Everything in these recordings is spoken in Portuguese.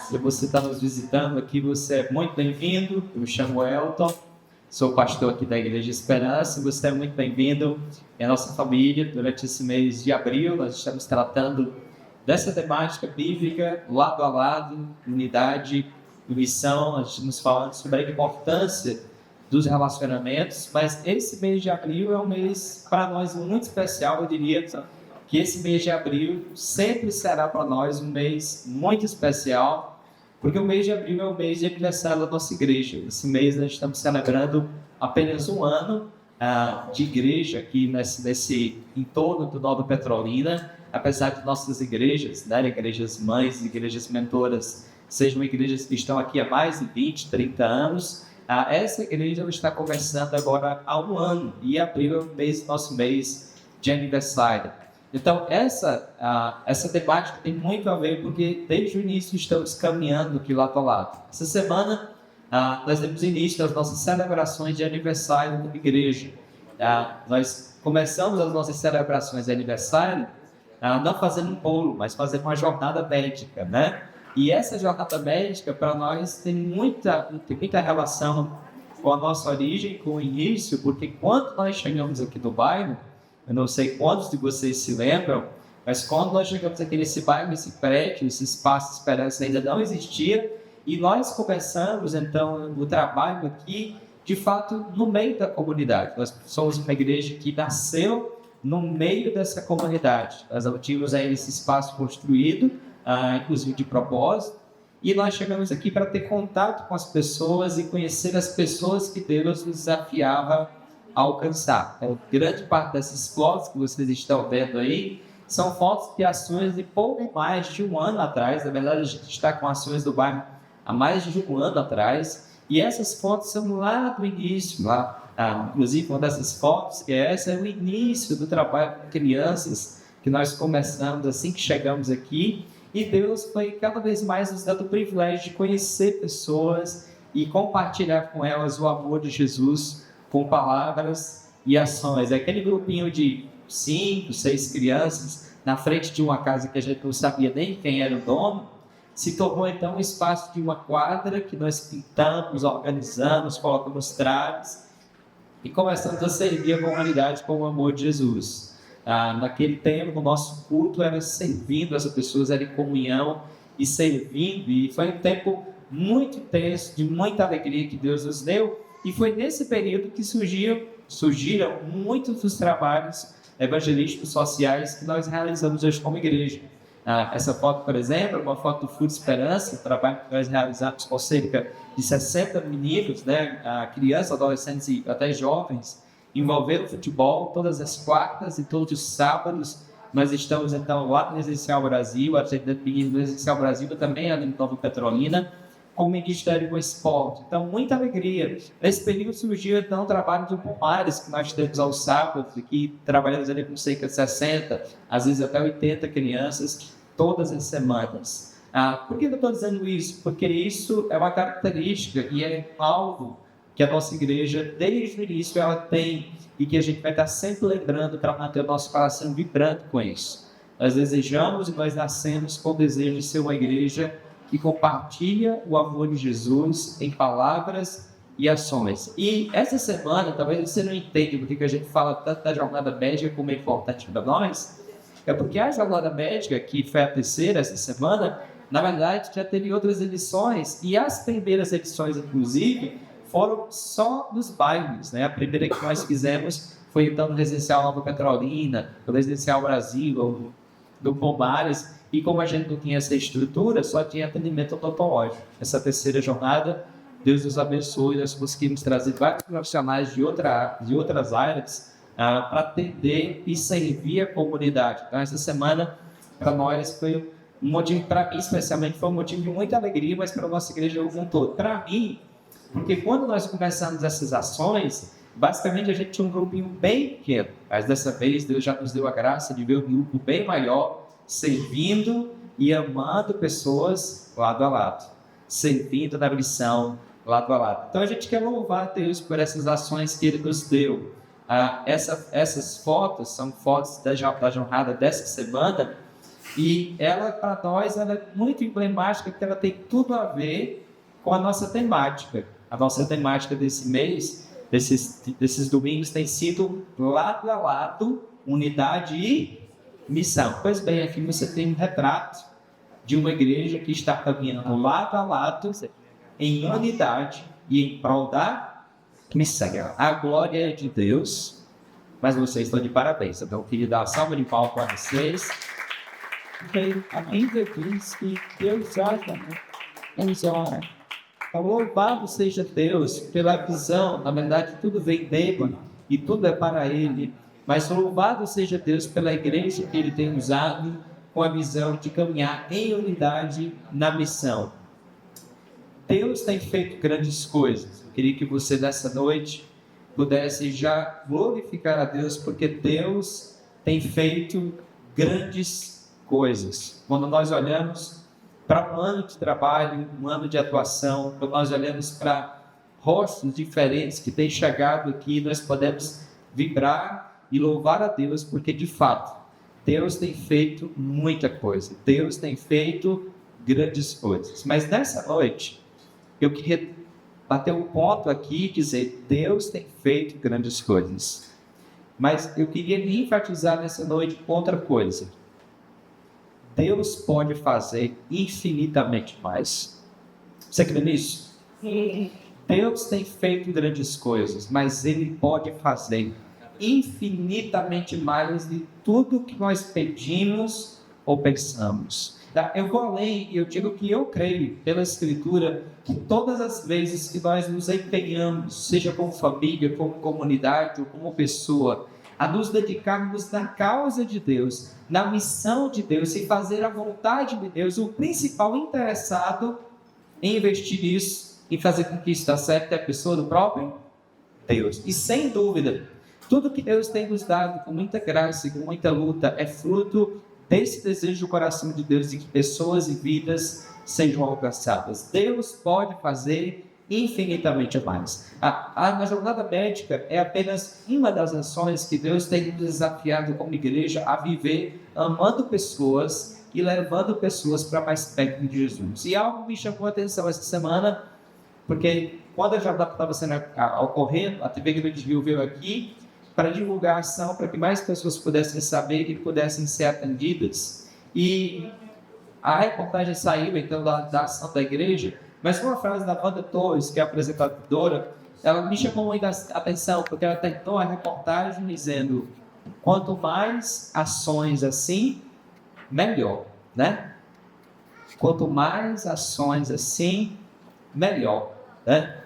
Se você está nos visitando aqui, você é muito bem-vindo. Eu me chamo Elton, sou pastor aqui da Igreja Esperança. Você é muito bem-vindo. É a nossa família. Durante esse mês de abril, nós estamos tratando dessa temática bíblica, lado a lado, unidade e missão. Nós estamos falando sobre a importância dos relacionamentos, mas esse mês de abril é um mês para nós muito especial. Eu diria que esse mês de abril sempre será para nós um mês muito especial, porque o mês de abril é o mês de aniversário da nossa igreja. Esse mês nós estamos celebrando apenas um ano de igreja aqui nesse entorno do Nova Petrolina, apesar de nossas igrejas, né, igrejas mães, igrejas mentoras, sejam igrejas que estão aqui há mais de 20, 30 anos, essa igreja está começando agora há um ano, e abril é o nosso mês de aniversário. Então, essa temática tem muito a ver, porque desde o início estamos caminhando aqui lado a lado. Essa semana, nós temos início das nossas celebrações de aniversário da igreja. Nós começamos as nossas celebrações de aniversário não fazendo um bolo, mas fazendo uma jornada médica, né? E essa jornada médica, para nós, tem muita relação com a nossa origem, com o início, porque quando nós chegamos aqui no bairro, eu não sei quantos de vocês se lembram, mas quando nós chegamos aqui nesse bairro, esse prédio, esse espaço de esperança ainda não existia, e nós começamos, então, o trabalho aqui, de fato, no meio da comunidade. Nós somos uma igreja que nasceu no meio dessa comunidade. Nós tínhamos aí esse espaço construído, inclusive de propósito, e nós chegamos aqui para ter contato com as pessoas e conhecer as pessoas que Deus nos desafiava a alcançar. Grande parte dessas fotos que vocês estão vendo aí são fotos de ações de pouco mais de um ano atrás. Na verdade, a gente está com ações do bairro há mais de um ano atrás, e essas fotos são lá do início, inclusive uma dessas fotos, essa é o início do trabalho com crianças que nós começamos assim que chegamos aqui, e Deus foi cada vez mais nos dando o privilégio de conhecer pessoas e compartilhar com elas o amor de Jesus com palavras e ações. Aquele grupinho de 5, 6 crianças na frente de uma casa que a gente não sabia nem quem era o dono, se tornou então um espaço de uma quadra que nós pintamos, organizamos, colocamos traves e começamos a servir a comunidade com o amor de Jesus. Naquele tempo, o nosso culto era servindo as pessoas, era em comunhão e servindo, e foi um tempo muito intenso, de muita alegria que Deus nos deu, e foi nesse período que surgiram muitos dos trabalhos evangelísticos sociais que nós realizamos hoje como igreja. Essa foto, por exemplo, é uma foto do Fruto Esperança, um trabalho que nós realizamos com cerca de 60 meninos, né, crianças, adolescentes e até jovens, envolvendo futebol todas as quartas e todos os sábados. Nós estamos então lá no Residencial Brasil, atendendo meninos do Residencial Brasil, também ali no Nova Petrolina, com o Ministério do Esporte. Então, muita alegria. Nesse período surgiu então o trabalho de Pomares, que nós temos aos sábados, aqui trabalhamos ali com cerca de 60, às vezes até 80 crianças, todas as semanas. Por que eu estou dizendo isso? Porque isso é uma característica e é algo que a nossa igreja, desde o início, ela tem, e que a gente vai estar sempre lembrando para manter o nosso coração vibrando com isso. Nós desejamos e nós nascemos com o desejo de ser uma igreja que compartilha o amor de Jesus em palavras e ações. E essa semana, talvez você não entenda porque a gente fala tanto da jornada médica como é importante para nós, é porque a jornada médica, que foi a terceira essa semana, na verdade já teve outras edições, e as primeiras edições, inclusive, foram só nos bairros, né? A primeira que nós fizemos foi então no Residencial Nova Petrolina, no Residencial Brasil, do Pomares, e como a gente não tinha essa estrutura, só tinha atendimento odontológico. Essa terceira jornada, Deus nos abençoe, nós conseguimos trazer vários profissionais de outras áreas para atender e servir a comunidade. Então, essa semana, para nós, foi um motivo, para mim especialmente, foi um motivo de muita alegria, mas para a nossa igreja como um todo. Para mim, porque quando nós começamos essas ações, basicamente a gente tinha um grupinho bem pequeno, mas dessa vez Deus já nos deu a graça de ver um grupo bem maior, servindo e amando pessoas lado a lado, servindo na missão lado a lado. Então a gente quer louvar a Deus por essas ações que Ele nos deu. Essas fotos são fotos da jornada dessa semana, E ela, para nós, ela é muito emblemática, porque ela tem tudo a ver com a nossa temática. A nossa temática desse mês, desses domingos, tem sido lado a lado, unidade e missão. Pois bem, aqui você tem um retrato de uma igreja que está caminhando lado a lado, em unidade e em prol da missão. A glória é de Deus, mas vocês estão de parabéns. Então, eu queria dar uma salva de palmas para vocês. A Bíblia diz que Deus honra. Louvado seja Deus pela visão. Na verdade, tudo vem dele e tudo é para ele. Mas louvado seja Deus pela igreja que ele tem usado com a visão de caminhar em unidade na missão. Deus tem feito grandes coisas. Eu queria que você, nessa noite, pudesse já glorificar a Deus, porque Deus tem feito grandes coisas. Quando nós olhamos para um ano de trabalho, um ano de atuação, quando nós olhamos para rostos diferentes que têm chegado aqui, nós podemos vibrar e louvar a Deus, porque de fato, Deus tem feito muita coisa. Deus tem feito grandes coisas. Mas nessa noite, eu queria bater um ponto aqui e dizer, Deus tem feito grandes coisas. Mas eu queria enfatizar nessa noite outra coisa. Deus pode fazer infinitamente mais. Você crê nisso? Deus tem feito grandes coisas, mas Ele pode fazer infinitamente mais de tudo que nós pedimos ou pensamos. Eu vou além e eu digo que eu creio pela Escritura que todas as vezes que nós nos empenhamos, seja como família, como comunidade ou como pessoa, a nos dedicarmos na causa de Deus, na missão de Deus e fazer a vontade de Deus, o principal interessado em investir nisso e fazer com que isso dê certo é a pessoa do próprio Deus. E sem dúvida, tudo que Deus tem nos dado com muita graça e com muita luta é fruto desse desejo do coração de Deus de que pessoas e vidas sejam alcançadas. Deus pode fazer infinitamente mais. A jornada médica é apenas uma das ações que Deus tem nos desafiado como igreja a viver amando pessoas e levando pessoas para mais perto de Jesus. E algo me chamou a atenção essa semana, porque quando a jornada estava sendo ocorrendo, a TV Grande Rio veio aqui para divulgar a ação, para que mais pessoas pudessem saber e pudessem ser atendidas. E a reportagem saiu então da ação da igreja, mas uma frase da Wanda Torres, que é a apresentadora, ela me chamou muita atenção, porque ela tentou a reportagem dizendo, quanto mais ações assim, melhor, né? Quanto mais ações assim, melhor, né?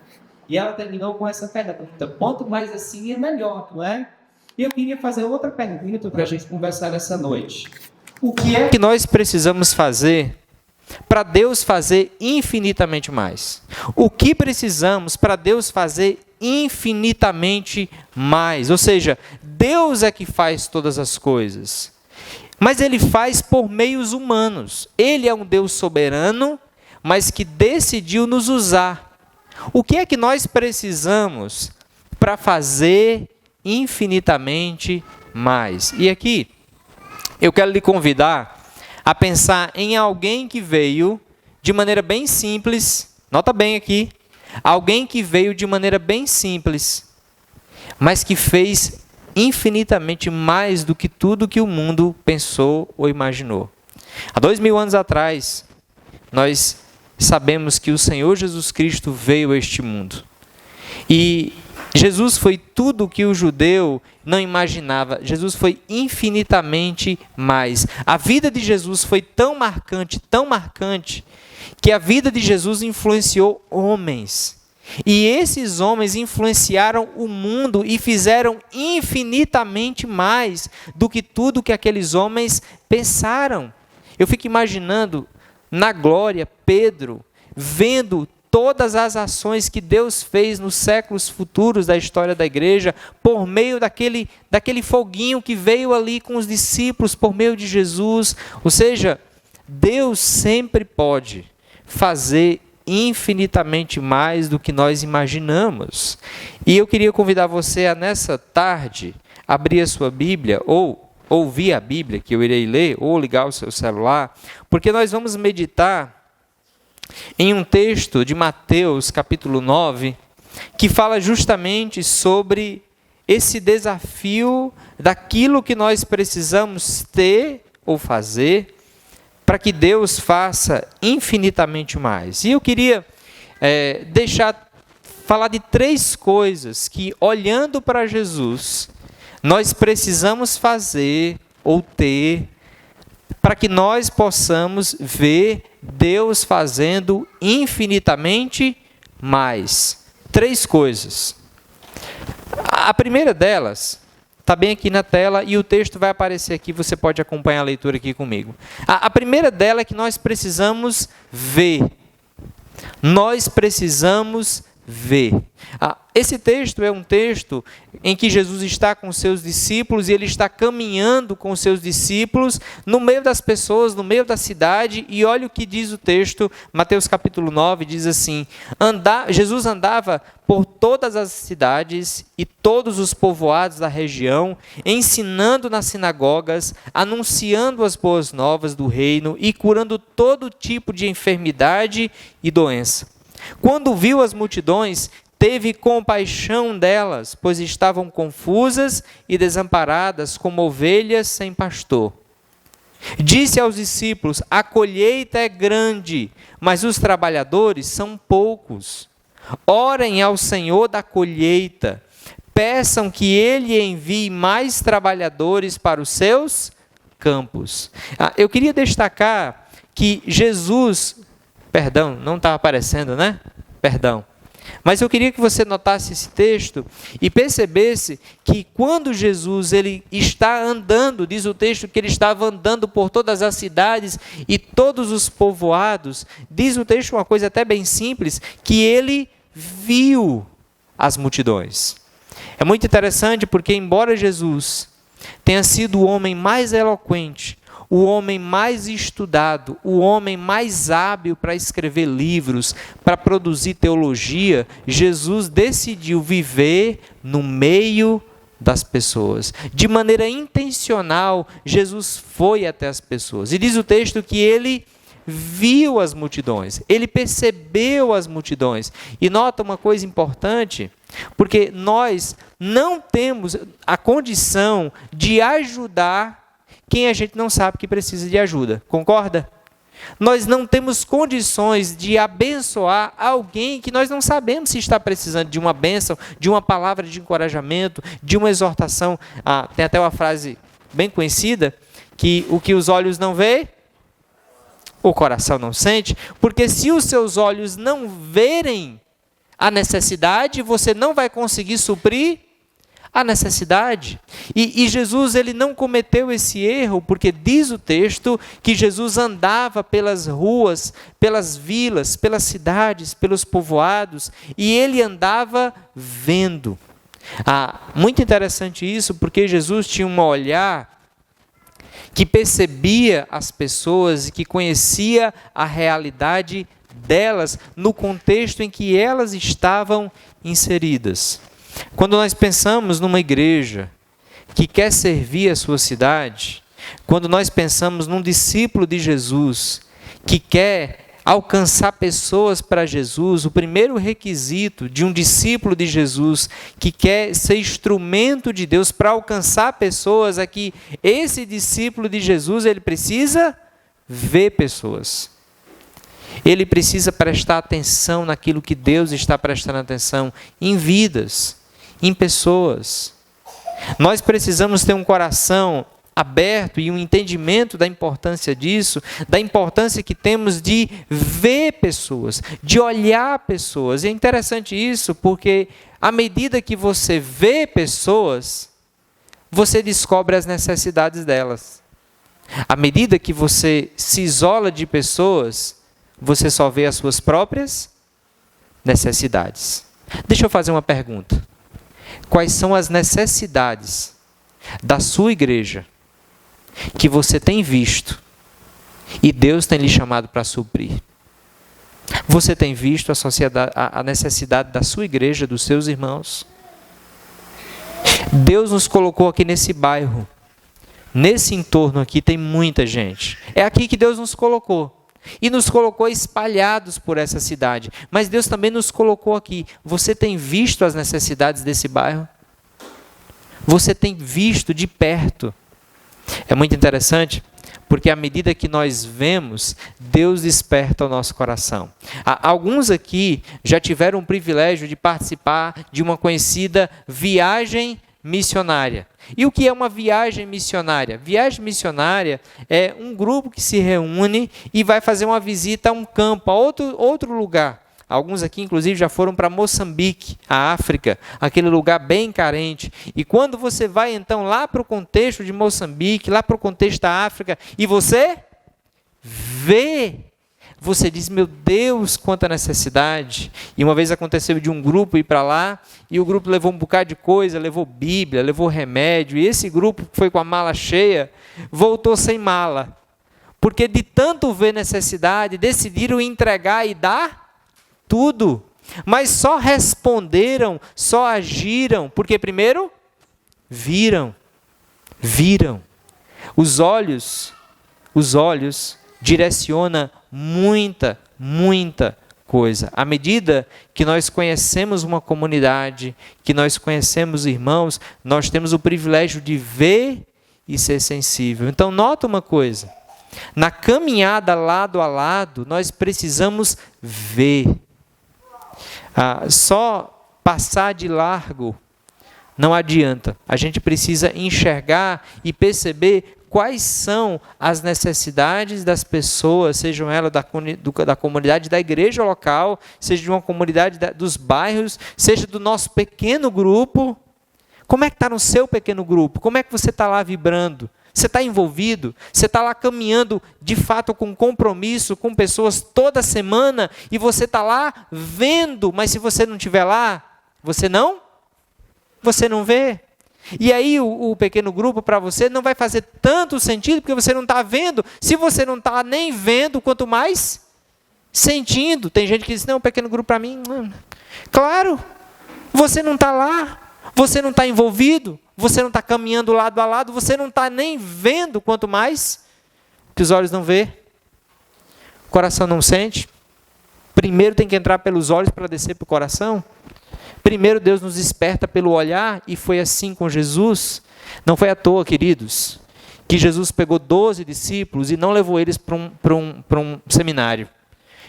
E ela terminou com essa pergunta, quanto mais assim é melhor, não é? E eu queria fazer outra pergunta para a gente conversar essa noite. O que é que nós precisamos fazer para Deus fazer infinitamente mais? O que precisamos para Deus fazer infinitamente mais? Ou seja, Deus é que faz todas as coisas, mas Ele faz por meios humanos. Ele é um Deus soberano, mas que decidiu nos usar. O que é que nós precisamos para fazer infinitamente mais? E aqui, eu quero lhe convidar a pensar em alguém que veio de maneira bem simples, nota bem aqui, alguém que veio de maneira bem simples, mas que fez infinitamente mais do que tudo que o mundo pensou ou imaginou. Há 2000 anos atrás, nós sabemos que o Senhor Jesus Cristo veio a este mundo. E Jesus foi tudo o que o judeu não imaginava. Jesus foi infinitamente mais. A vida de Jesus foi tão marcante, que a vida de Jesus influenciou homens. E esses homens influenciaram o mundo e fizeram infinitamente mais do que tudo que aqueles homens pensaram. Eu fico imaginando na glória Pedro vendo todas as ações que Deus fez nos séculos futuros da história da igreja, por meio daquele foguinho que veio ali com os discípulos, por meio de Jesus. Ou seja, Deus sempre pode fazer infinitamente mais do que nós imaginamos. E eu queria convidar você a, nessa tarde, abrir a sua Bíblia, ou ouvir a Bíblia, que eu irei ler, ou ligar o seu celular, porque nós vamos meditar em um texto de Mateus, capítulo 9, que fala justamente sobre esse desafio daquilo que nós precisamos ter ou fazer para que Deus faça infinitamente mais. E eu queria falar de 3 coisas que, olhando para Jesus, nós precisamos fazer ou ter para que nós possamos ver Deus fazendo infinitamente mais. 3 coisas. A primeira delas está bem aqui na tela e o texto vai aparecer aqui, você pode acompanhar a leitura aqui comigo. A primeira dela é que nós precisamos ver. Nós precisamos ver. Esse texto é um texto em que Jesus está com seus discípulos e ele está caminhando com seus discípulos no meio das pessoas, no meio da cidade, e olha o que diz o texto, Mateus capítulo 9, diz assim: Jesus andava por todas as cidades e todos os povoados da região, ensinando nas sinagogas, anunciando as boas novas do reino e curando todo tipo de enfermidade e doença. Quando viu as multidões, teve compaixão delas, pois estavam confusas e desamparadas, como ovelhas sem pastor. Disse aos discípulos: a colheita é grande, mas os trabalhadores são poucos. Orem ao Senhor da colheita, peçam que Ele envie mais trabalhadores para os seus campos. Eu queria destacar que Jesus... Perdão, não estava aparecendo, né? Perdão. Mas eu queria que você notasse esse texto e percebesse que quando Jesus ele está andando, diz o texto que ele estava andando por todas as cidades e todos os povoados, diz o texto uma coisa até bem simples, que ele viu as multidões. É muito interessante porque, embora Jesus tenha sido o homem mais eloquente, o homem mais estudado, o homem mais hábil para escrever livros, para produzir teologia, Jesus decidiu viver no meio das pessoas. De maneira intencional, Jesus foi até as pessoas. E diz o texto que ele viu as multidões, ele percebeu as multidões. E nota uma coisa importante, porque nós não temos a condição de ajudar quem a gente não sabe que precisa de ajuda. Concorda? Nós não temos condições de abençoar alguém que nós não sabemos se está precisando de uma bênção, de uma palavra de encorajamento, de uma exortação. Tem até uma frase bem conhecida, que o que os olhos não veem, o coração não sente, porque se os seus olhos não verem a necessidade, você não vai conseguir suprir a necessidade. E Jesus ele não cometeu esse erro, porque diz o texto que Jesus andava pelas ruas, pelas vilas, pelas cidades, pelos povoados, e ele andava vendo. Muito interessante isso, porque Jesus tinha um olhar que percebia as pessoas e que conhecia a realidade delas no contexto em que elas estavam inseridas. Quando nós pensamos numa igreja que quer servir a sua cidade, quando nós pensamos num discípulo de Jesus que quer alcançar pessoas para Jesus, o primeiro requisito de um discípulo de Jesus que quer ser instrumento de Deus para alcançar pessoas é que esse discípulo de Jesus ele precisa ver pessoas. Ele precisa prestar atenção naquilo que Deus está prestando atenção em vidas, em pessoas. Nós precisamos ter um coração aberto e um entendimento da importância disso, da importância que temos de ver pessoas, de olhar pessoas. E é interessante isso, porque à medida que você vê pessoas, você descobre as necessidades delas. À medida que você se isola de pessoas, você só vê as suas próprias necessidades. Deixa eu fazer uma pergunta. Quais são as necessidades da sua igreja que você tem visto e Deus tem lhe chamado para suprir? Você tem visto a necessidade da sua igreja, dos seus irmãos? Deus nos colocou aqui nesse bairro Nesse entorno aqui tem muita gente. É aqui que Deus nos colocou. E nos colocou espalhados por essa cidade. Mas Deus também nos colocou aqui. Você tem visto as necessidades desse bairro? Você tem visto de perto? É muito interessante, porque à medida que nós vemos, Deus desperta o nosso coração. Alguns aqui já tiveram o privilégio de participar de uma conhecida viagem missionária. E o que é uma viagem missionária? Viagem missionária é um grupo que se reúne e vai fazer uma visita a um campo, a outro lugar. Alguns aqui, inclusive, já foram para Moçambique, a África, aquele lugar bem carente. E quando você vai, então, lá para o contexto de Moçambique, lá para o contexto da África, e você vê, você diz, meu Deus, quanta necessidade. E uma vez aconteceu de um grupo ir para lá, e o grupo levou um bocado de coisa, levou Bíblia, levou remédio, e esse grupo que foi com a mala cheia, voltou sem mala. Porque de tanto ver necessidade, decidiram entregar e dar tudo, mas só responderam, só agiram, porque primeiro viram. Os olhos direcionam muita coisa. À medida que nós conhecemos uma comunidade, que nós conhecemos irmãos, nós temos o privilégio de ver e ser sensível. Então, nota uma coisa, na caminhada lado a lado, nós precisamos ver. Só passar de largo não adianta. A gente precisa enxergar e perceber quais são as necessidades das pessoas, sejam elas da comunidade da igreja local, seja de uma comunidade dos bairros, seja do nosso pequeno grupo. Como é que está no seu pequeno grupo? Como é que você está lá vibrando? Você está envolvido? Você está lá caminhando de fato com compromisso com pessoas toda semana e você está lá vendo, mas se você não estiver lá, você não vê. E aí o pequeno grupo para você não vai fazer tanto sentido porque você não está vendo. Se você não está nem vendo, quanto mais sentindo. Tem gente que diz, não, pequeno grupo para mim, claro, você não está lá, você não está envolvido. Você não está caminhando lado a lado, você não está nem vendo, quanto mais que os olhos não vê, o coração não sente. Primeiro tem que entrar pelos olhos para descer para o coração. Primeiro Deus nos desperta pelo olhar, e foi assim com Jesus. Não foi à toa, queridos, que Jesus pegou 12 discípulos e não levou eles para um seminário.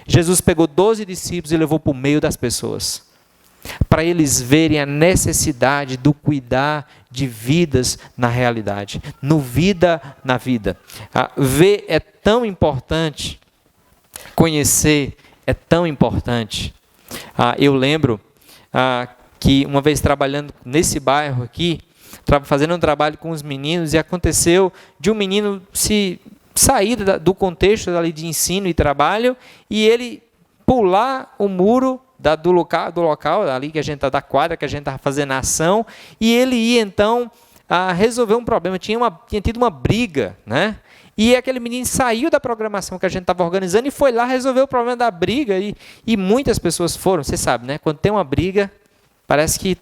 Jesus pegou 12 discípulos e levou para o meio das pessoas, para eles verem a necessidade do cuidar de vidas na realidade, no vida na vida. Ver é tão importante, conhecer é tão importante. Eu lembro que uma vez trabalhando nesse bairro aqui, fazendo um trabalho com os meninos, e aconteceu de um menino se sair do contexto ali de ensino e trabalho, e ele pular o muro do local ali que a gente está, da quadra que a gente estava fazendo a ação, e ele ia então resolver um problema. Tinha tido uma briga, né? E aquele menino saiu da programação que a gente estava organizando e foi lá resolver o problema da briga, e muitas pessoas foram. Você sabe, né? Quando tem uma briga, parece que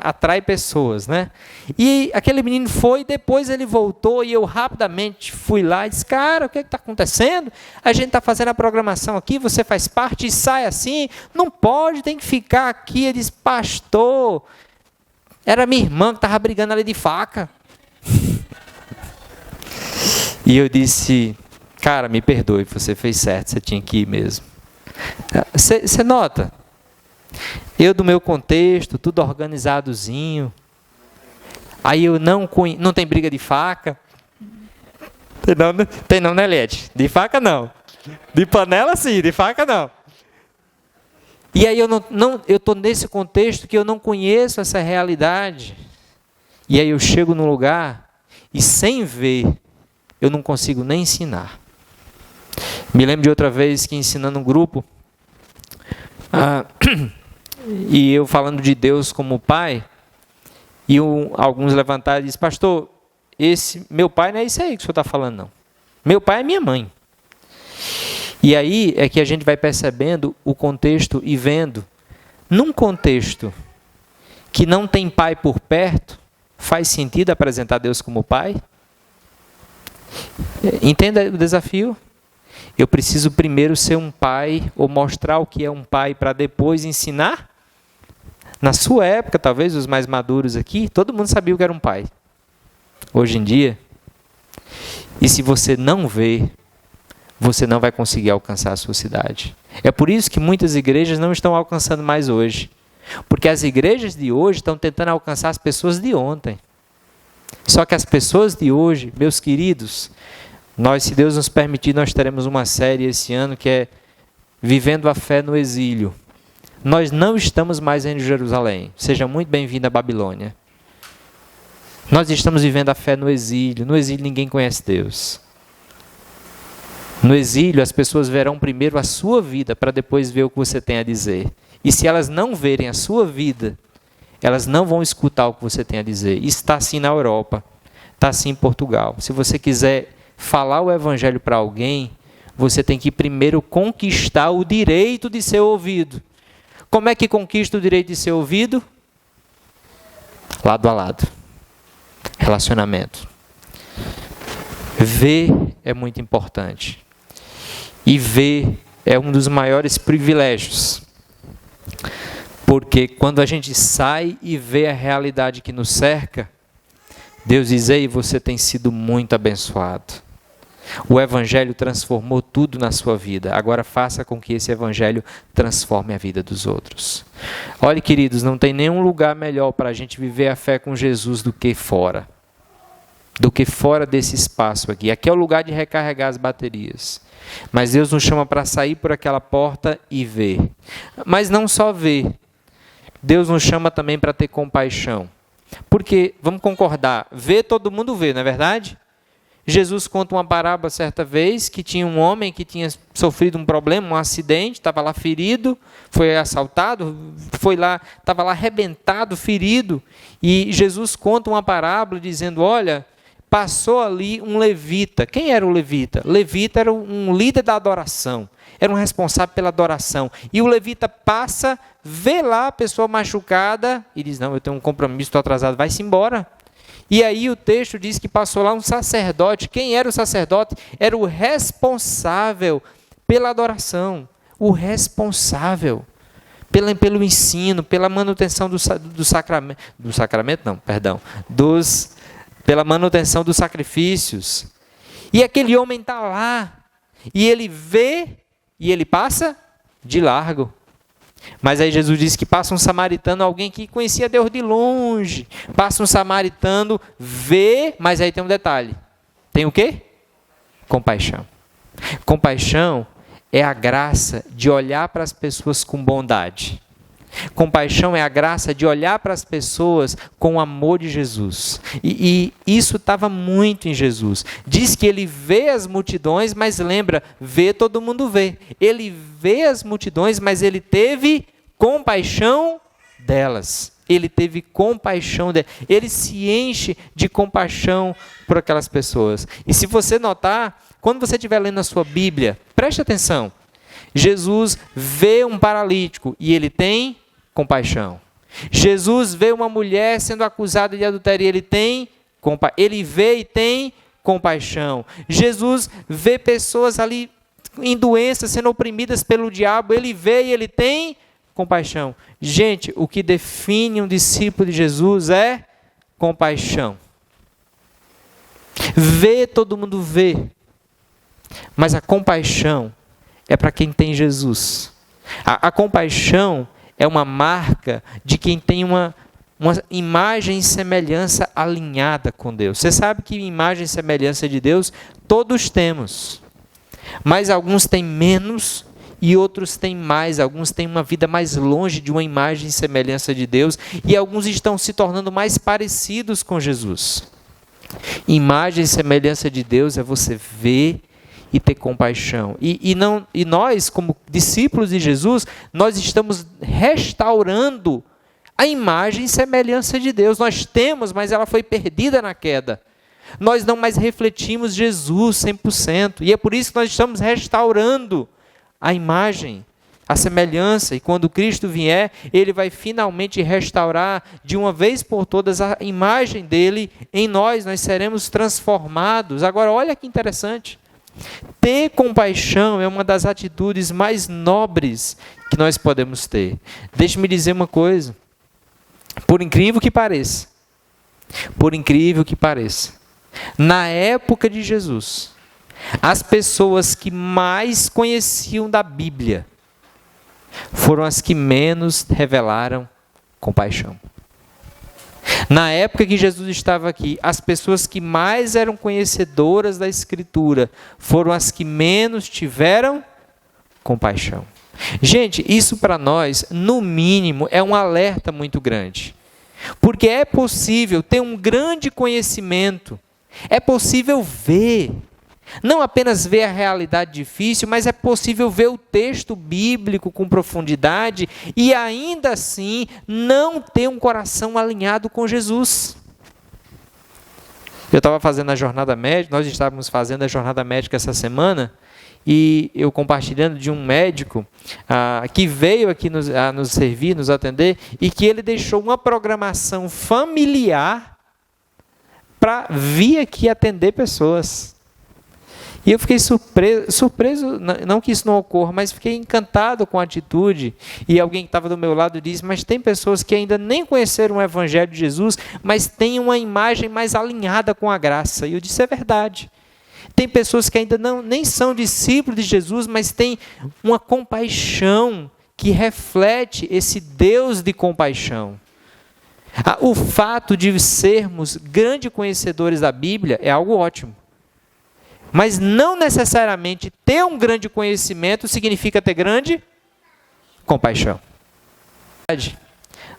atrai pessoas, né? E aquele menino foi, depois ele voltou, e eu rapidamente fui lá e disse, cara, o que está acontecendo? A gente está fazendo a programação aqui, você faz parte e sai assim, não pode, tem que ficar aqui. Ele disse, pastor, era minha irmã que estava brigando ali de faca. E eu disse, cara, me perdoe, você fez certo, você tinha que ir mesmo. Você nota? Eu do meu contexto, tudo organizadozinho. Aí eu não tem briga de faca. Tem não, né, Liette? De faca não. De panela sim, de faca não. E aí eu estou nesse contexto que eu não conheço essa realidade. E aí eu chego num lugar e sem ver, eu não consigo nem ensinar. Me lembro de outra vez que ensinando um grupo, e eu falando de Deus como Pai, e alguns levantaram e disseram, pastor, meu pai não é isso aí que o senhor está falando, não. Meu pai é minha mãe. E aí é que a gente vai percebendo o contexto e vendo. Num contexto que não tem pai por perto, faz sentido apresentar Deus como Pai? Entenda o desafio? Eu preciso primeiro ser um pai, ou mostrar o que é um pai, para depois ensinar? Na sua época, talvez, os mais maduros aqui, todo mundo sabia o que era um pai. Hoje em dia, e se você não vê, você não vai conseguir alcançar a sua cidade. É por isso que muitas igrejas não estão alcançando mais hoje. Porque as igrejas de hoje estão tentando alcançar as pessoas de ontem. Só que as pessoas de hoje, meus queridos, nós, se Deus nos permitir, nós teremos uma série esse ano que é Vivendo a Fé no Exílio. Nós não estamos mais em Jerusalém. Seja muito bem-vindo à Babilônia. Nós estamos vivendo a fé no exílio. No exílio ninguém conhece Deus. No exílio as pessoas verão primeiro a sua vida para depois ver o que você tem a dizer. E se elas não verem a sua vida, elas não vão escutar o que você tem a dizer. Isso está assim na Europa, está assim em Portugal. Se você quiser falar o evangelho para alguém, você tem que primeiro conquistar o direito de ser ouvido. Como é que conquista o direito de ser ouvido? Lado a lado. Relacionamento. Ver é muito importante. E ver é um dos maiores privilégios. Porque quando a gente sai e vê a realidade que nos cerca, Deus diz: ei, você tem sido muito abençoado. O Evangelho transformou tudo na sua vida. Agora faça com que esse Evangelho transforme a vida dos outros. Olha, queridos, não tem nenhum lugar melhor para a gente viver a fé com Jesus do que fora. Do que fora desse espaço aqui. Aqui é o lugar de recarregar as baterias. Mas Deus nos chama para sair por aquela porta e ver. Mas não só ver. Deus nos chama também para ter compaixão. Porque, vamos concordar, ver todo mundo vê, não é verdade? Jesus conta uma parábola certa vez que tinha um homem que tinha sofrido um problema, um acidente, estava lá ferido, foi assaltado, foi lá, estava lá arrebentado, ferido. E Jesus conta uma parábola dizendo: olha, passou ali um levita. Quem era o levita? Levita era um líder da adoração, era um responsável pela adoração. E o levita passa, vê lá a pessoa machucada e diz: não, eu tenho um compromisso, estou atrasado, vai-se embora. E aí o texto diz que passou lá um sacerdote. Quem era o sacerdote? Era o responsável pela adoração. O responsável pelo ensino, pela manutenção do sacramento. Do sacramento não, perdão. Pela manutenção dos sacrifícios. E aquele homem está lá. E ele vê e ele passa de largo. Mas aí Jesus disse que passa um samaritano, alguém que conhecia Deus de longe. Passa um samaritano, vê, mas aí tem um detalhe. Tem o quê? Compaixão. Compaixão é a graça de olhar para as pessoas com bondade. Compaixão é a graça de olhar para as pessoas com o amor de Jesus. E isso estava muito em Jesus. Diz que ele vê as multidões, mas lembra, vê todo mundo vê. Ele vê as multidões, mas ele teve compaixão delas. Ele teve compaixão delas. Ele se enche de compaixão por aquelas pessoas. E se você notar, quando você estiver lendo a sua Bíblia, preste atenção. Jesus vê um paralítico e ele tem compaixão. Jesus vê uma mulher sendo acusada de adultério e ele vê e tem compaixão. Jesus vê pessoas ali em doenças sendo oprimidas pelo diabo, ele vê e ele tem compaixão. Gente, o que define um discípulo de Jesus é compaixão. Vê, todo mundo vê. Mas a compaixão é para quem tem Jesus. A compaixão é uma marca de quem tem uma imagem e semelhança alinhada com Deus. Você sabe que imagem e semelhança de Deus todos temos. Mas alguns têm menos e outros têm mais. Alguns têm uma vida mais longe de uma imagem e semelhança de Deus. E alguns estão se tornando mais parecidos com Jesus. Imagem e semelhança de Deus é você ver e ter compaixão. E nós, como discípulos de Jesus, nós estamos restaurando a imagem e semelhança de Deus. Nós temos, mas ela foi perdida na queda. Nós não mais refletimos Jesus 100%. E é por isso que nós estamos restaurando a imagem a semelhança, e quando Cristo vier, Ele vai finalmente restaurar de uma vez por todas a imagem dEle em nós, nós seremos transformados. Agora, olha que interessante, ter compaixão é uma das atitudes mais nobres que nós podemos ter. Deixe-me dizer uma coisa, por incrível que pareça, na época de Jesus, as pessoas que mais conheciam da Bíblia foram as que menos revelaram compaixão. Na época que Jesus estava aqui, as pessoas que mais eram conhecedoras da Escritura foram as que menos tiveram compaixão. Gente, isso para nós, no mínimo, é um alerta muito grande. Porque é possível ter um grande conhecimento, é possível ver, não apenas ver a realidade difícil, mas é possível ver o texto bíblico com profundidade e ainda assim não ter um coração alinhado com Jesus. Eu estava fazendo a jornada médica, nós estávamos fazendo a jornada médica essa semana, e eu compartilhando de um médico que veio aqui nos servir, nos atender, e que ele deixou uma programação familiar para vir aqui atender pessoas. E eu fiquei surpreso, não que isso não ocorra, mas fiquei encantado com a atitude. E alguém que estava do meu lado disse, mas tem pessoas que ainda nem conheceram o Evangelho de Jesus, mas têm uma imagem mais alinhada com a graça. E eu disse, é verdade. Tem pessoas que ainda nem são discípulos de Jesus, mas têm uma compaixão que reflete esse Deus de compaixão. O fato de sermos grandes conhecedores da Bíblia é algo ótimo. Mas não necessariamente ter um grande conhecimento significa ter grande compaixão.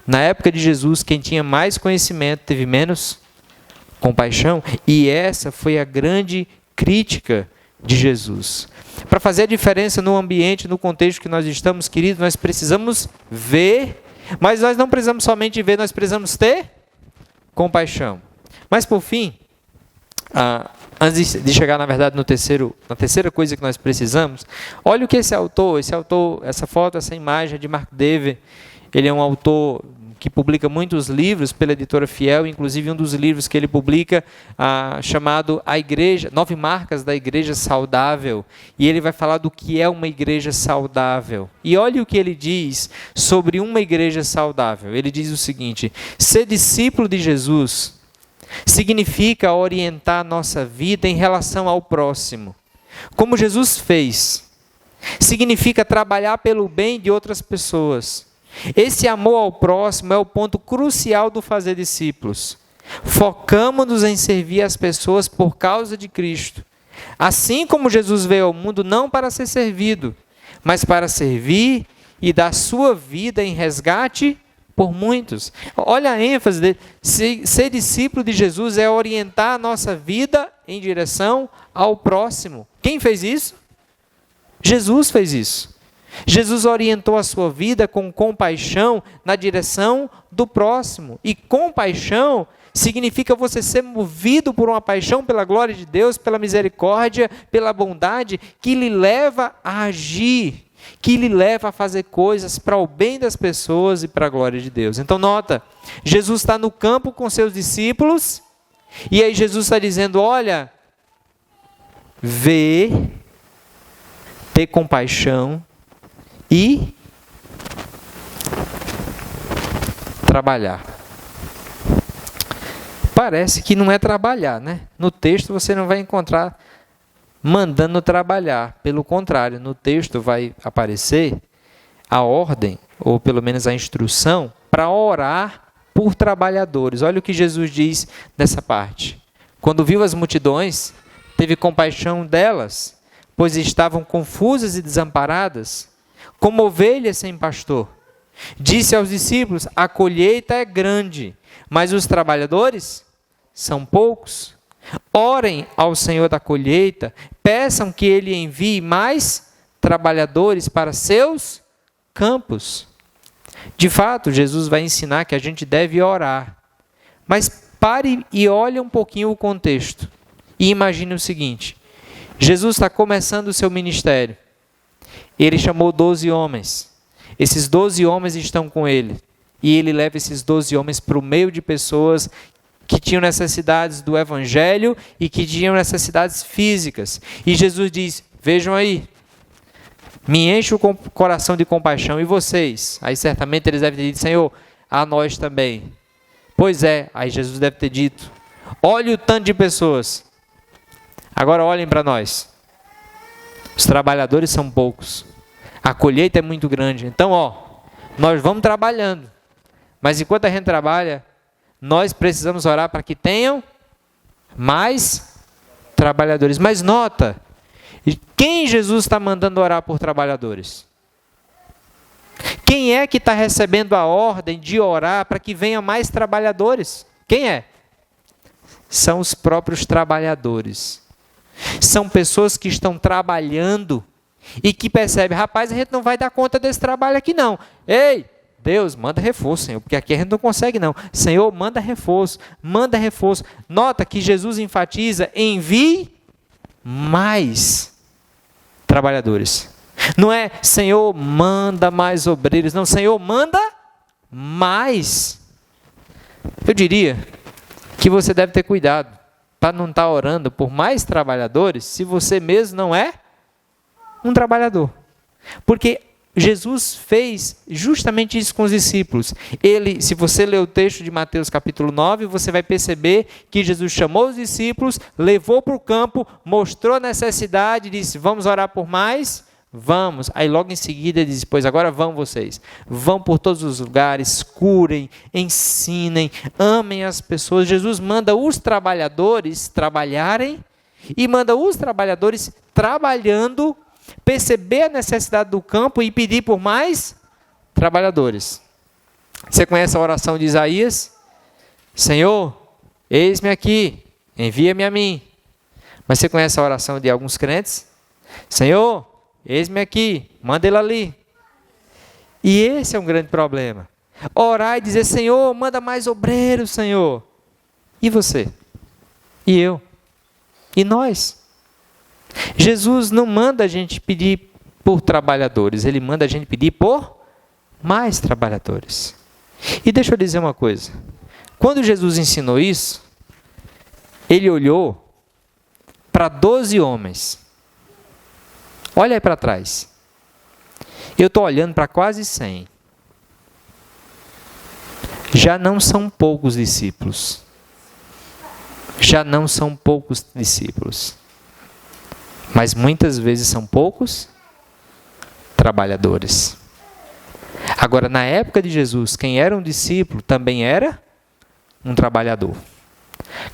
Na época de Jesus, quem tinha mais conhecimento teve menos compaixão, e essa foi a grande crítica de Jesus. Para fazer a diferença no ambiente, no contexto que nós estamos, queridos, nós precisamos ver, mas nós não precisamos somente ver, nós precisamos ter compaixão. Mas por fim, antes de chegar, na verdade, na terceira coisa que nós precisamos, olha o que esse autor, essa foto, essa imagem de Mark Dever, ele é um autor que publica muitos livros pela editora Fiel, inclusive um dos livros que ele publica chamado A Igreja, 9 Marcas da Igreja Saudável, e ele vai falar do que é uma igreja saudável. E olha o que ele diz sobre uma igreja saudável. Ele diz o seguinte: ser discípulo de Jesus significa orientar a nossa vida em relação ao próximo, como Jesus fez. Significa trabalhar pelo bem de outras pessoas. Esse amor ao próximo é o ponto crucial do fazer discípulos. Focamos-nos em servir as pessoas por causa de Cristo. Assim como Jesus veio ao mundo não para ser servido, mas para servir e dar sua vida em resgate por muitos. Olha a ênfase dele. Ser discípulo de Jesus é orientar a nossa vida em direção ao próximo. Quem fez isso? Jesus fez isso. Jesus orientou a sua vida com compaixão na direção do próximo. E compaixão significa você ser movido por uma paixão pela glória de Deus, pela misericórdia, pela bondade, que lhe leva a agir, que lhe leva a fazer coisas para o bem das pessoas e para a glória de Deus. Então nota, Jesus está no campo com seus discípulos, e aí Jesus está dizendo, olha, vê, ter compaixão, e trabalhar. Parece que não é trabalhar, né? No texto você não vai encontrar mandando trabalhar. Pelo contrário, no texto vai aparecer a ordem, ou pelo menos a instrução, para orar por trabalhadores. Olha o que Jesus diz nessa parte. Quando viu as multidões, teve compaixão delas, pois estavam confusas e desamparadas, como ovelhas sem pastor. Disse aos discípulos, a colheita é grande, mas os trabalhadores são poucos. Orem ao Senhor da colheita, peçam que Ele envie mais trabalhadores para seus campos. De fato, Jesus vai ensinar que a gente deve orar. Mas pare e olhe um pouquinho o contexto. E imagine o seguinte, Jesus está começando o seu ministério. Ele chamou 12 homens. Esses 12 homens estão com ele. E ele leva esses 12 homens para o meio de pessoas que tinham necessidades do evangelho e que tinham necessidades físicas. E Jesus diz, vejam aí, me enche o coração de compaixão. E vocês? Aí certamente eles devem ter dito, Senhor, a nós também. Pois é, aí Jesus deve ter dito, olhe o tanto de pessoas. Agora olhem para nós. Os trabalhadores são poucos. A colheita é muito grande. Então, nós vamos trabalhando. Mas enquanto a gente trabalha, nós precisamos orar para que tenham mais trabalhadores. Mas nota, quem Jesus está mandando orar por trabalhadores? Quem é que está recebendo a ordem de orar para que venham mais trabalhadores? Quem é? São os próprios trabalhadores. São pessoas que estão trabalhando e que percebem, rapaz, a gente não vai dar conta desse trabalho aqui não. Ei, Deus, manda reforço, Senhor, porque aqui a gente não consegue não. Senhor, manda reforço, manda reforço. Nota que Jesus enfatiza, envie mais trabalhadores. Não é, Senhor, manda mais obreiros. Não, Senhor, manda mais. Eu diria que você deve ter cuidado para não estar orando por mais trabalhadores se você mesmo não é um trabalhador. Porque Jesus fez justamente isso com os discípulos. Ele, se você ler o texto de Mateus capítulo 9, você vai perceber que Jesus chamou os discípulos, levou para o campo, mostrou a necessidade, disse, vamos orar por mais? Vamos. Aí logo em seguida ele diz, pois agora vão vocês. Vão por todos os lugares, curem, ensinem, amem as pessoas. Jesus manda os trabalhadores trabalharem e manda os trabalhadores trabalhando perceber a necessidade do campo e pedir por mais trabalhadores. Você conhece a oração de Isaías? Senhor, eis-me aqui, envia-me a mim. Mas você conhece a oração de alguns crentes? Senhor, eis-me aqui, manda ele ali. E esse é um grande problema. Orar e dizer, Senhor, manda mais obreiros, Senhor. E você? E eu? E nós? Jesus não manda a gente pedir por trabalhadores, ele manda a gente pedir por mais trabalhadores. E deixa eu dizer uma coisa. Quando Jesus ensinou isso, ele olhou para 12 homens. Olha aí para trás. Eu estou olhando para quase 100. Já não são poucos discípulos. Já não são poucos discípulos. Mas muitas vezes são poucos trabalhadores. Agora, na época de Jesus, quem era um discípulo também era um trabalhador.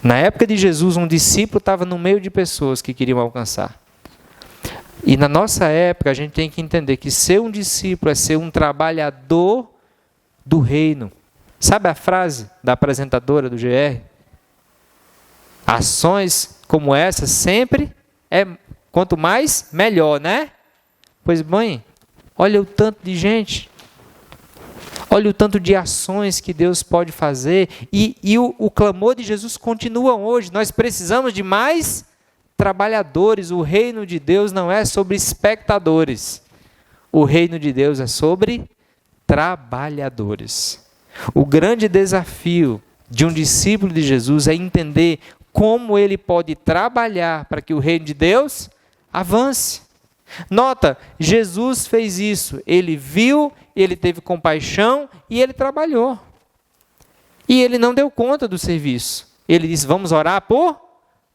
Na época de Jesus, um discípulo estava no meio de pessoas que queriam alcançar. E na nossa época, a gente tem que entender que ser um discípulo é ser um trabalhador do reino. Sabe a frase da apresentadora do GR? Ações como essa sempre é quanto mais, melhor, né? Pois bem, olha o tanto de gente, olha o tanto de ações que Deus pode fazer e o clamor de Jesus continua hoje. Nós precisamos de mais trabalhadores. O reino de Deus não é sobre espectadores. O reino de Deus é sobre trabalhadores. O grande desafio de um discípulo de Jesus é entender como ele pode trabalhar para que o reino de Deus avance. Nota, Jesus fez isso. Ele viu, ele teve compaixão e ele trabalhou. E ele não deu conta do serviço. Ele disse, vamos orar por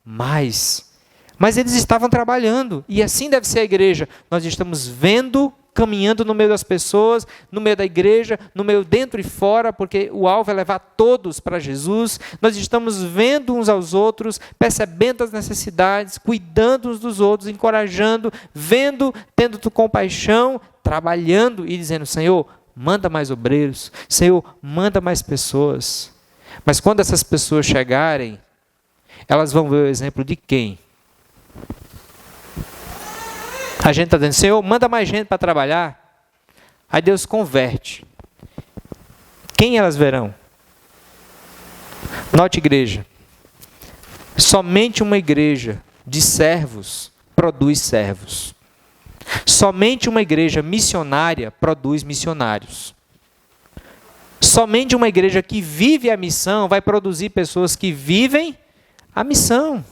mais. Mas eles estavam trabalhando. E assim deve ser a igreja. Nós estamos vendo, caminhando no meio das pessoas, no meio da igreja, no meio dentro e fora, porque o alvo é levar todos para Jesus. Nós estamos vendo uns aos outros, percebendo as necessidades, cuidando uns dos outros, encorajando, vendo, tendo compaixão, trabalhando e dizendo, Senhor, manda mais obreiros, Senhor, manda mais pessoas. Mas quando essas pessoas chegarem, elas vão ver o exemplo de quem? A gente está dizendo, Senhor, manda mais gente para trabalhar. Aí Deus converte. Quem elas verão? Note, igreja. Somente uma igreja de servos produz servos. Somente uma igreja missionária produz missionários. Somente uma igreja que vive a missão vai produzir pessoas que vivem a missão.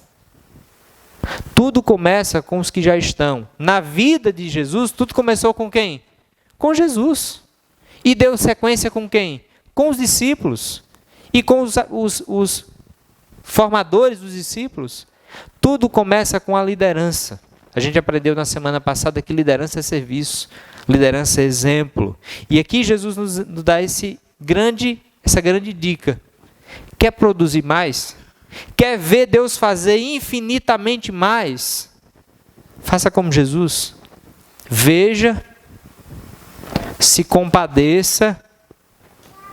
Tudo começa com os que já estão. Na vida de Jesus, tudo começou com quem? Com Jesus. E deu sequência com quem? Com os discípulos. E com os formadores dos discípulos. Tudo começa com a liderança. A gente aprendeu na semana passada que liderança é serviço, liderança é exemplo. E aqui Jesus nos dá essa grande dica. Quer produzir mais? Quer ver Deus fazer infinitamente mais? Faça como Jesus. Veja, se compadeça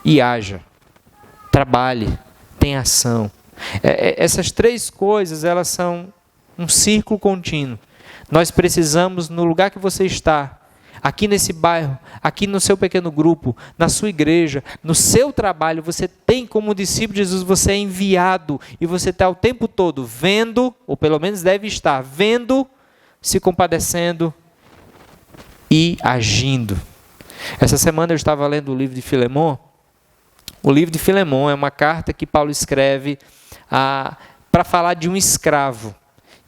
e haja. Trabalhe, tenha ação. Essas três coisas, elas são um círculo contínuo. Nós precisamos, no lugar que você está, aqui nesse bairro, aqui no seu pequeno grupo, na sua igreja, no seu trabalho, você tem como discípulo de Jesus, você é enviado e você está o tempo todo vendo, ou pelo menos deve estar vendo, se compadecendo e agindo. Essa semana eu estava lendo o livro de Filemon. O livro de Filemon é uma carta que Paulo escreve para falar de um escravo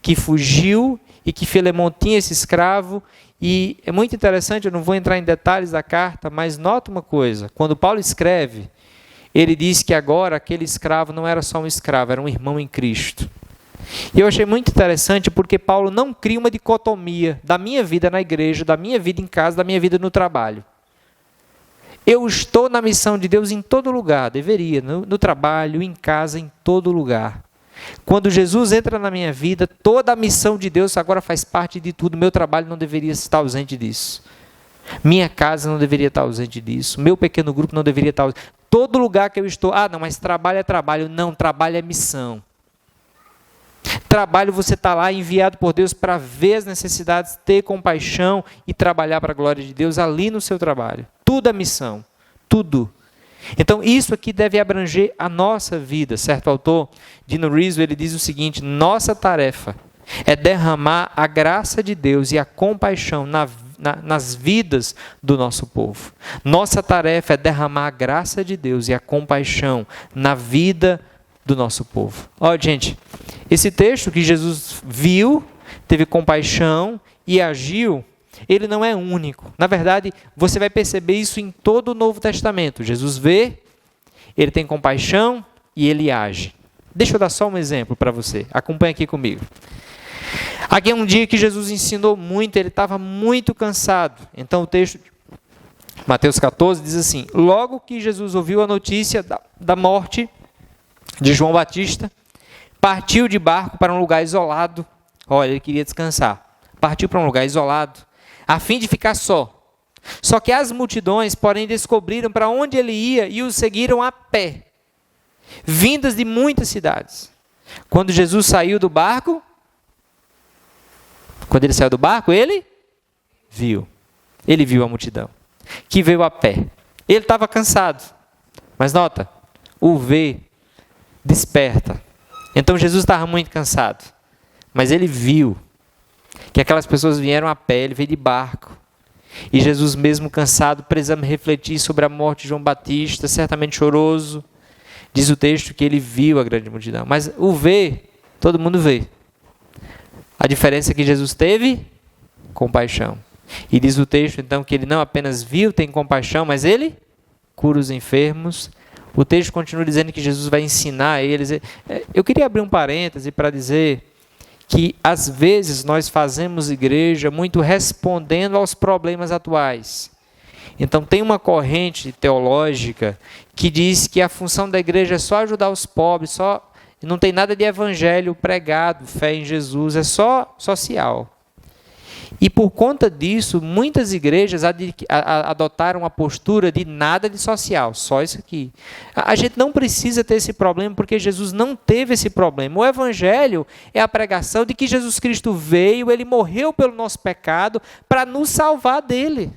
que fugiu e que Filemon tinha esse escravo. E é muito interessante, eu não vou entrar em detalhes da carta, mas nota uma coisa, quando Paulo escreve, ele diz que agora aquele escravo não era só um escravo, era um irmão em Cristo. E eu achei muito interessante porque Paulo não cria uma dicotomia da minha vida na igreja, da minha vida em casa, da minha vida no trabalho. Eu estou na missão de Deus em todo lugar, deveria, no trabalho, em casa, em todo lugar. Quando Jesus entra na minha vida, toda a missão de Deus agora faz parte de tudo. Meu trabalho não deveria estar ausente disso. Minha casa não deveria estar ausente disso. Meu pequeno grupo não deveria estar ausente. Todo lugar que eu estou, não, mas trabalho é trabalho. Não, trabalho é missão. Trabalho, você está lá enviado por Deus para ver as necessidades, ter compaixão e trabalhar para a glória de Deus ali no seu trabalho. Tudo é missão. Tudo. Então, isso aqui deve abranger a nossa vida. Certo autor, Dino Rizzo, ele diz o seguinte: nossa tarefa é derramar a graça de Deus e a compaixão nas vidas do nosso povo. Nossa tarefa é derramar a graça de Deus e a compaixão na vida do nosso povo. Olha, gente, esse texto que Jesus viu, teve compaixão e agiu, ele não é único. Na verdade, você vai perceber isso em todo o Novo Testamento. Jesus vê, ele tem compaixão e ele age. Deixa eu dar só um exemplo para você. Acompanhe aqui comigo. Aqui é um dia que Jesus ensinou muito, ele estava muito cansado. Então o texto, Mateus 14, diz assim: logo que Jesus ouviu a notícia da morte de João Batista, partiu de barco para um lugar isolado. Olha, ele queria descansar. Partiu para um lugar isolado, a fim de ficar só. Só que as multidões, porém, descobriram para onde ele ia e o seguiram a pé, vindas de muitas cidades. Quando Jesus saiu do barco, ele viu a multidão, que veio a pé. Ele estava cansado, mas nota, o ver desperta. Então Jesus estava muito cansado, mas ele viu que aquelas pessoas vieram a pé, ele veio de barco. E Jesus, mesmo cansado, precisamos refletir sobre a morte de João Batista, certamente choroso. Diz o texto que ele viu a grande multidão. Mas o ver, todo mundo vê. A diferença é que Jesus teve compaixão. E diz o texto, então, que ele não apenas viu, tem compaixão, mas ele cura os enfermos. O texto continua dizendo que Jesus vai ensinar a eles. Eu queria abrir um parêntese para dizer que às vezes nós fazemos igreja muito respondendo aos problemas atuais. Então tem uma corrente teológica que diz que a função da igreja é só ajudar os pobres, não tem nada de evangelho pregado, fé em Jesus, é só social. E por conta disso, muitas igrejas adotaram a postura de nada de social, só isso aqui. A gente não precisa ter esse problema, porque Jesus não teve esse problema. O evangelho é a pregação de que Jesus Cristo veio, ele morreu pelo nosso pecado para nos salvar dele.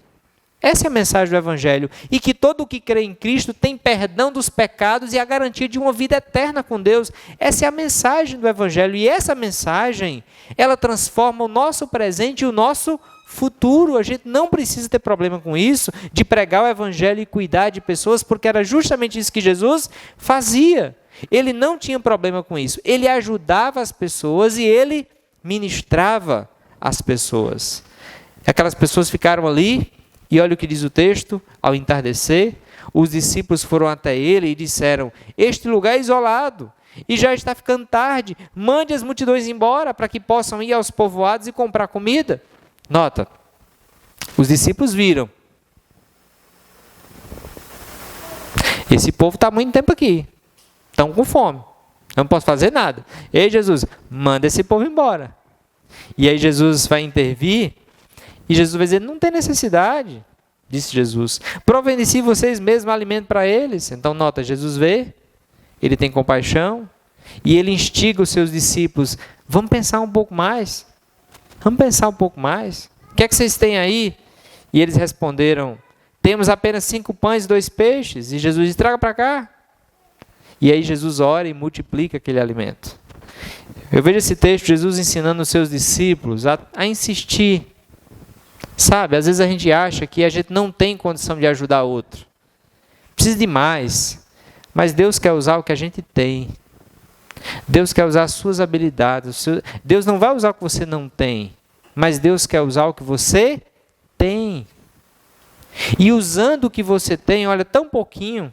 Essa é a mensagem do evangelho. E que todo o que crê em Cristo tem perdão dos pecados e a garantia de uma vida eterna com Deus. Essa é a mensagem do evangelho. E essa mensagem, ela transforma o nosso presente e o nosso futuro. A gente não precisa ter problema com isso, de pregar o evangelho e cuidar de pessoas, porque era justamente isso que Jesus fazia. Ele não tinha problema com isso. Ele ajudava as pessoas e ele ministrava as pessoas. Aquelas pessoas ficaram ali, e olha o que diz o texto: ao entardecer, os discípulos foram até ele e disseram: este lugar é isolado e já está ficando tarde, mande as multidões embora para que possam ir aos povoados e comprar comida. Nota, os discípulos viram: esse povo está há muito tempo aqui, estão com fome, não posso fazer nada. Ei, Jesus, manda esse povo embora. E aí Jesus vai intervir, e Jesus vai dizer: não tem necessidade, disse Jesus, provem de si vocês mesmos alimento para eles. Então nota, Jesus vê, ele tem compaixão, e ele instiga os seus discípulos: vamos pensar um pouco mais, vamos pensar um pouco mais, o que é que vocês têm aí? E eles responderam: temos apenas 5 pães e 2 peixes. E Jesus diz: traga para cá. E aí Jesus ora e multiplica aquele alimento. Eu vejo esse texto, Jesus ensinando os seus discípulos a insistir. Sabe, às vezes a gente acha que a gente não tem condição de ajudar outro. Precisa de mais. Mas Deus quer usar o que a gente tem. Deus quer usar as suas habilidades. Deus não vai usar o que você não tem. Mas Deus quer usar o que você tem. E usando o que você tem, olha, tão pouquinho.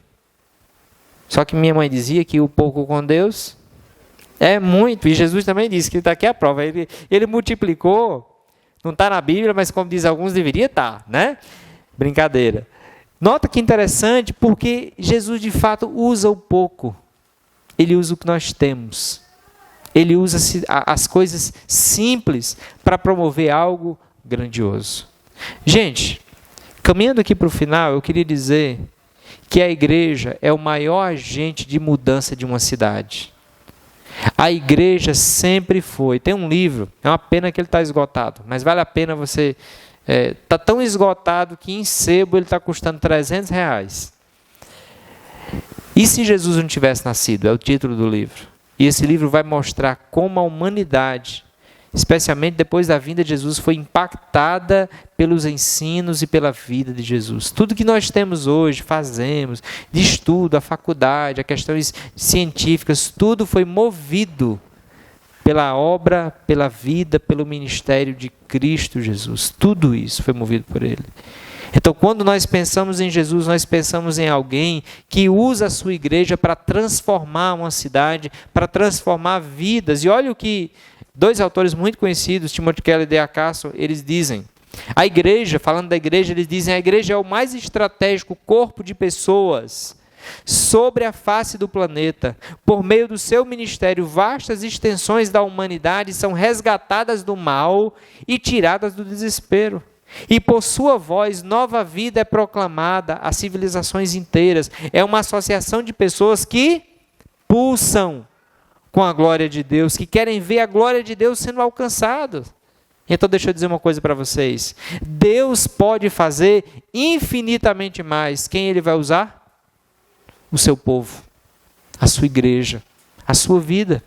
Só que minha mãe dizia que o pouco com Deus é muito. E Jesus também disse que está aqui a prova. Ele multiplicou. Não está na Bíblia, mas como diz alguns, deveria estar, né? Brincadeira. Nota que interessante, porque Jesus de fato usa o pouco. Ele usa o que nós temos. Ele usa as coisas simples para promover algo grandioso. Gente, caminhando aqui para o final, eu queria dizer que a igreja é o maior agente de mudança de uma cidade. A igreja sempre foi. Tem um livro, é uma pena que ele está esgotado, mas vale a pena você... Está tão esgotado que em sebo ele está custando R$300. E se Jesus não tivesse nascido? É o título do livro. E esse livro vai mostrar como a humanidade, especialmente depois da vinda de Jesus, foi impactada pelos ensinos e pela vida de Jesus. Tudo que nós temos hoje, fazemos, de estudo, a faculdade, as questões científicas, tudo foi movido pela obra, pela vida, pelo ministério de Cristo Jesus. Tudo isso foi movido por Ele. Então, quando nós pensamos em Jesus, nós pensamos em alguém que usa a sua igreja para transformar uma cidade, para transformar vidas. E olha o que 2 autores muito conhecidos, Timothy Keller e D.A. Carson, eles dizem. A igreja, falando da igreja, eles dizem: a igreja é o mais estratégico corpo de pessoas sobre a face do planeta. Por meio do seu ministério, vastas extensões da humanidade são resgatadas do mal e tiradas do desespero. E por sua voz, nova vida é proclamada a civilizações inteiras. É uma associação de pessoas que pulsam com a glória de Deus, que querem ver a glória de Deus sendo alcançada. Então deixa eu dizer uma coisa para vocês. Deus pode fazer infinitamente mais. Quem Ele vai usar? O seu povo, a sua igreja, a sua vida.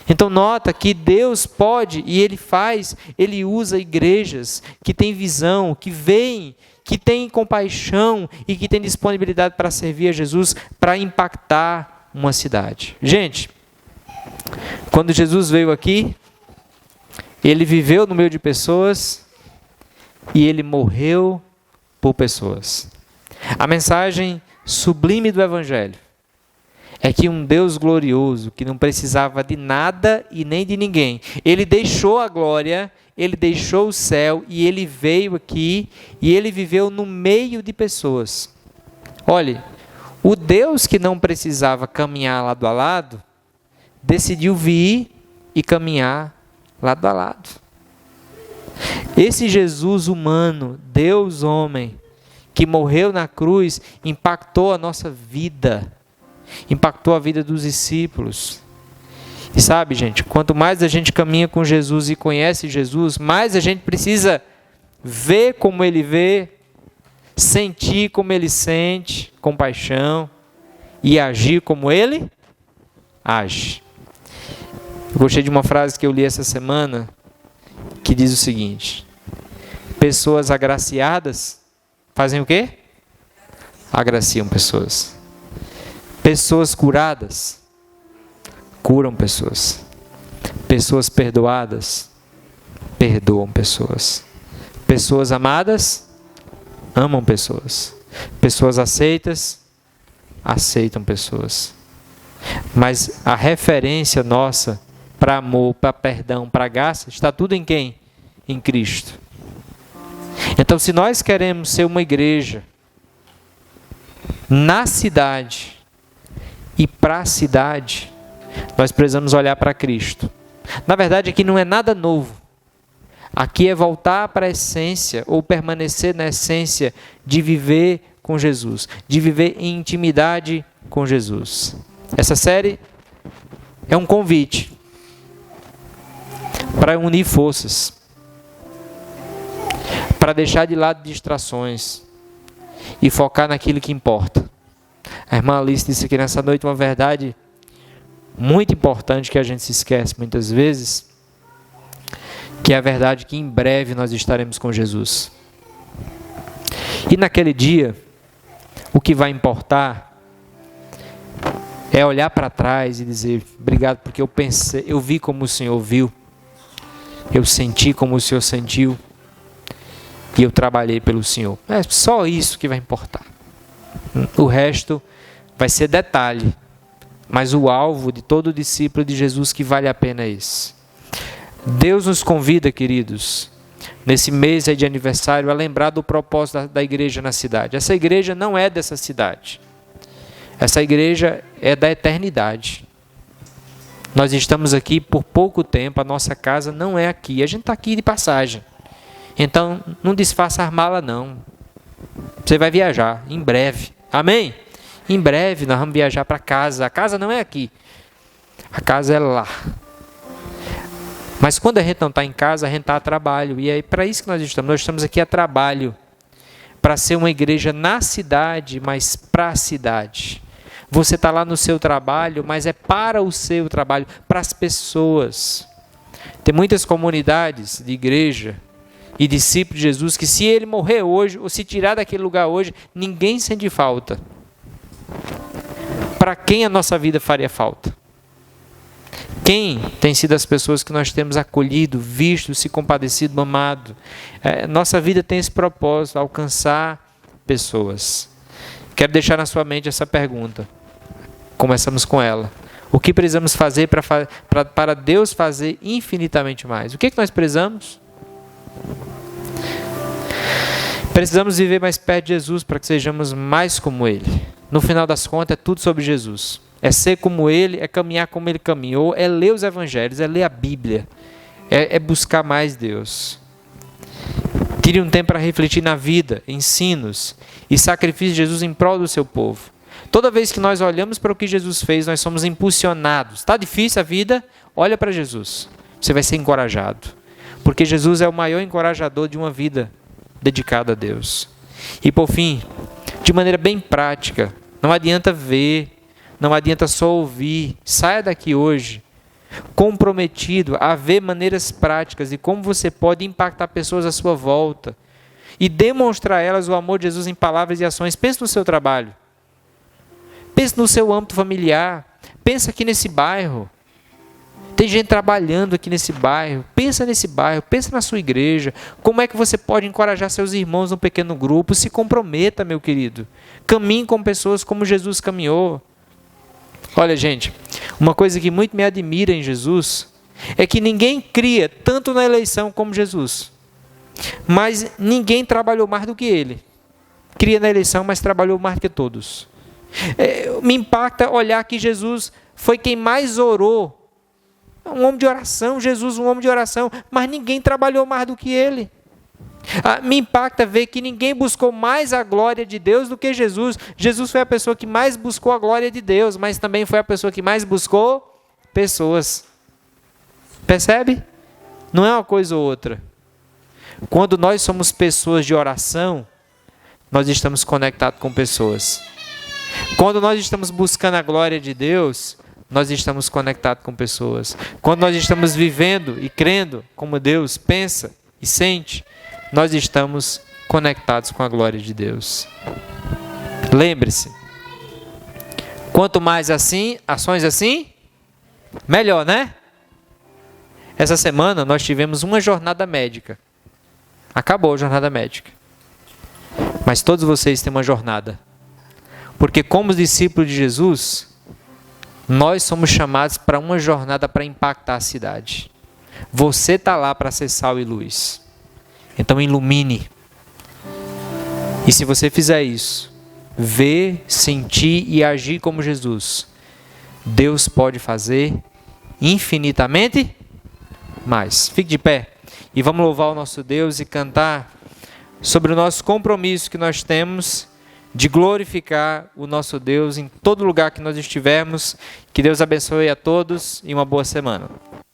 Então nota que Deus pode, e Ele faz, Ele usa igrejas que têm visão, que veem, que têm compaixão e que têm disponibilidade para servir a Jesus, para impactar uma cidade. Gente, quando Jesus veio aqui, Ele viveu no meio de pessoas e Ele morreu por pessoas. A mensagem sublime do Evangelho é que um Deus glorioso, que não precisava de nada e nem de ninguém, Ele deixou a glória, Ele deixou o céu e Ele veio aqui e Ele viveu no meio de pessoas. Olhe, o Deus que não precisava caminhar lado a lado, decidiu vir e caminhar lado a lado. Esse Jesus humano, Deus homem, que morreu na cruz, impactou a nossa vida, impactou a vida dos discípulos. E sabe, gente, quanto mais a gente caminha com Jesus e conhece Jesus, mais a gente precisa ver como Ele vê, sentir como Ele sente, compaixão, e agir como Ele age. Eu gostei de uma frase que eu li essa semana, que diz o seguinte: Pessoas agraciadas fazem o quê? Agraciam pessoas. Pessoas curadas curam pessoas. Pessoas perdoadas perdoam pessoas. Pessoas amadas amam pessoas. Pessoas aceitas aceitam pessoas. Mas a referência nossa para amor, para perdão, para graça, está tudo em quem? Em Cristo. Então, se nós queremos ser uma igreja na cidade e para a cidade, nós precisamos olhar para Cristo. Na verdade, aqui não é nada novo. Aqui é voltar para a essência, ou permanecer na essência de viver com Jesus, de viver em intimidade com Jesus. Essa série é um convite para unir forças, para deixar de lado distrações e focar naquilo que importa. A irmã Alice disse aqui nessa noite uma verdade muito importante que a gente se esquece muitas vezes, que é a verdade que em breve nós estaremos com Jesus. E naquele dia, o que vai importar é olhar para trás e dizer: obrigado porque eu pensei, eu vi como o Senhor viu, eu senti como o Senhor sentiu e eu trabalhei pelo Senhor. É só isso que vai importar. O resto vai ser detalhe, mas o alvo de todo discípulo de Jesus que vale a pena é esse. Deus nos convida, queridos, nesse mês aí de aniversário, a lembrar do propósito da igreja na cidade. Essa igreja não é dessa cidade. Essa igreja é da eternidade. Nós estamos aqui por pouco tempo, a nossa casa não é aqui. A gente está aqui de passagem. Então, não desfaça a mala, não. Você vai viajar em breve. Amém? Em breve nós vamos viajar para casa. A casa não é aqui. A casa é lá. Mas quando a gente não está em casa, a gente está a trabalho. E é para isso que nós estamos. Nós estamos aqui a trabalho. Para ser uma igreja na cidade, mas para a cidade. Você está lá no seu trabalho, mas é para o seu trabalho, para as pessoas. Tem muitas comunidades de igreja e discípulos de Jesus que, se ele morrer hoje, ou se tirar daquele lugar hoje, ninguém sente falta. Para quem a nossa vida faria falta? Quem tem sido as pessoas que nós temos acolhido, visto, se compadecido, amado? Nossa vida tem esse propósito, alcançar pessoas. Quero deixar na sua mente essa pergunta. Começamos com ela. O que precisamos fazer para Deus fazer infinitamente mais? O que nós precisamos? Precisamos viver mais perto de Jesus para que sejamos mais como Ele. No final das contas, é tudo sobre Jesus. É ser como Ele, é caminhar como Ele caminhou, é ler os evangelhos, é ler a Bíblia, é buscar mais Deus. Tire um tempo para refletir na vida, ensinos e sacrifício de Jesus em prol do seu povo. Toda vez que nós olhamos para o que Jesus fez, nós somos impulsionados. Está difícil a vida? Olha para Jesus. Você vai ser encorajado. Porque Jesus é o maior encorajador de uma vida dedicada a Deus. E por fim, de maneira bem prática, não adianta ver, não adianta só ouvir. Saia daqui hoje comprometido a ver maneiras práticas de como você pode impactar pessoas à sua volta e demonstrar a elas o amor de Jesus em palavras e ações. Pense no seu trabalho. Pense no seu âmbito familiar. Pensa aqui nesse bairro. Tem gente trabalhando aqui nesse bairro. Pensa nesse bairro, pensa na sua igreja. Como é que você pode encorajar seus irmãos num pequeno grupo? Se comprometa, meu querido. Caminhe com pessoas como Jesus caminhou. Olha, gente, uma coisa que muito me admira em Jesus é que ninguém cria tanto na eleição como Jesus. Mas ninguém trabalhou mais do que ele. Cria na eleição, mas trabalhou mais do que todos. Me impacta olhar que Jesus foi quem mais orou. Um homem de oração, Jesus, um homem de oração, mas ninguém trabalhou mais do que ele. Me impacta ver que ninguém buscou mais a glória de Deus do que Jesus. Jesus foi a pessoa que mais buscou a glória de Deus, mas também foi a pessoa que mais buscou pessoas. Percebe? Não é uma coisa ou outra. Quando nós somos pessoas de oração, nós estamos conectados com pessoas. Quando nós estamos buscando a glória de Deus, nós estamos conectados com pessoas. Quando nós estamos vivendo e crendo como Deus pensa e sente, nós estamos conectados com a glória de Deus. Lembre-se, quanto mais assim, ações assim, melhor, né? Essa semana nós tivemos uma jornada médica. Acabou a jornada médica. Mas todos vocês têm uma jornada. Porque como discípulos de Jesus, nós somos chamados para uma jornada para impactar a cidade. Você está lá para ser sal e luz. Então ilumine. E se você fizer isso, ver, sentir e agir como Jesus, Deus pode fazer infinitamente mais. Fique de pé e vamos louvar o nosso Deus e cantar sobre o nosso compromisso que nós temos de glorificar o nosso Deus em todo lugar que nós estivermos. Que Deus abençoe a todos e uma boa semana.